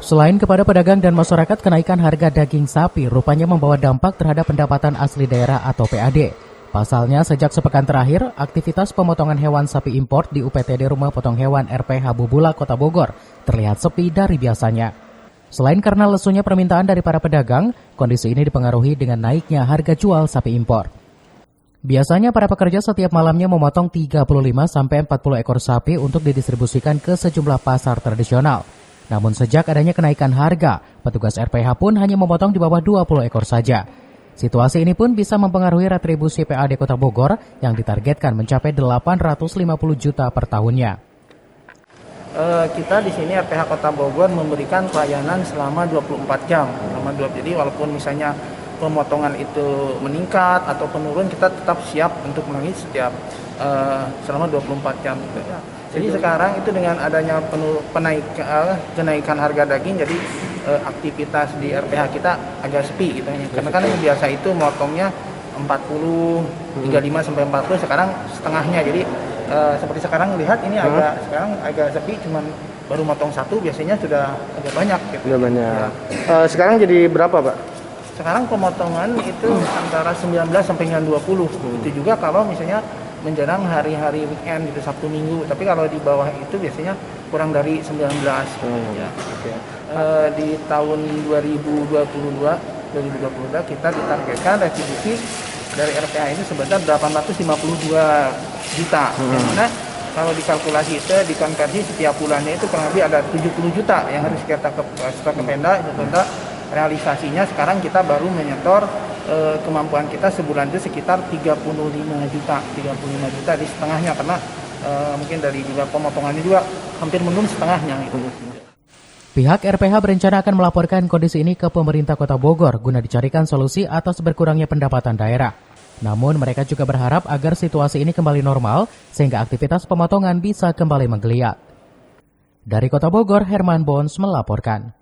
Selain kepada pedagang dan masyarakat, kenaikan harga daging sapi rupanya membawa dampak terhadap pendapatan asli daerah atau PAD. Pasalnya, sejak sepekan terakhir, aktivitas pemotongan hewan sapi impor di UPTD Rumah Potong Hewan RPH Bubula, Kota Bogor, terlihat sepi dari biasanya. Selain karena lesunya permintaan dari para pedagang, kondisi ini dipengaruhi dengan naiknya harga jual sapi impor. Biasanya para pekerja setiap malamnya memotong 35-40 ekor sapi untuk didistribusikan ke sejumlah pasar tradisional. Namun sejak adanya kenaikan harga, petugas RPH pun hanya memotong di bawah 20 ekor saja. Situasi ini pun bisa mempengaruhi retribusi PAD Kota Bogor yang ditargetkan mencapai 850 juta per tahunnya. Kita di sini RPH Kota Bogor memberikan pelayanan selama 24 jam. Jadi walaupun misalnya pemotongan itu meningkat atau menurun, kita tetap siap untuk melayani setiap selama 24 jam. Jadi sekarang itu dengan adanya kenaikan harga daging, jadi aktivitas di RPH kita agak sepi gitu. Karena kan biasa itu motongnya 40, 35 sampai 40, sekarang setengahnya. Jadi seperti sekarang lihat ini sekarang agak sepi, cuman baru motong satu, biasanya sudah agak banyak gitu. Sudah banyak. Ya. Sekarang jadi berapa, Pak? Sekarang pemotongan itu antara 19 sampai dengan 20. Itu juga kalau misalnya menjelang hari-hari weekend gitu, Sabtu Minggu. Tapi kalau di bawah itu biasanya kurang dari 19. Ya. Okay. Di tahun 2022 kita ditargetkan retribusi dari RPH ini sebesar 852 juta. Yang mana kalau dikalkulasi itu dikonversi setiap bulannya itu kurang lebih ada 70 juta yang harus kita ke Pemda. Realisasinya sekarang kita baru menyetor kemampuan kita sebulan itu sekitar 35 juta di setengahnya, karena mungkin dari juga pemotongannya juga hampir menurun setengahnya gitu. Pihak RPH berencana akan melaporkan kondisi ini ke pemerintah Kota Bogor guna dicarikan solusi atas berkurangnya pendapatan daerah. Namun mereka juga berharap agar situasi ini kembali normal sehingga aktivitas pemotongan bisa kembali menggeliat. Dari Kota Bogor, Herman Bons melaporkan.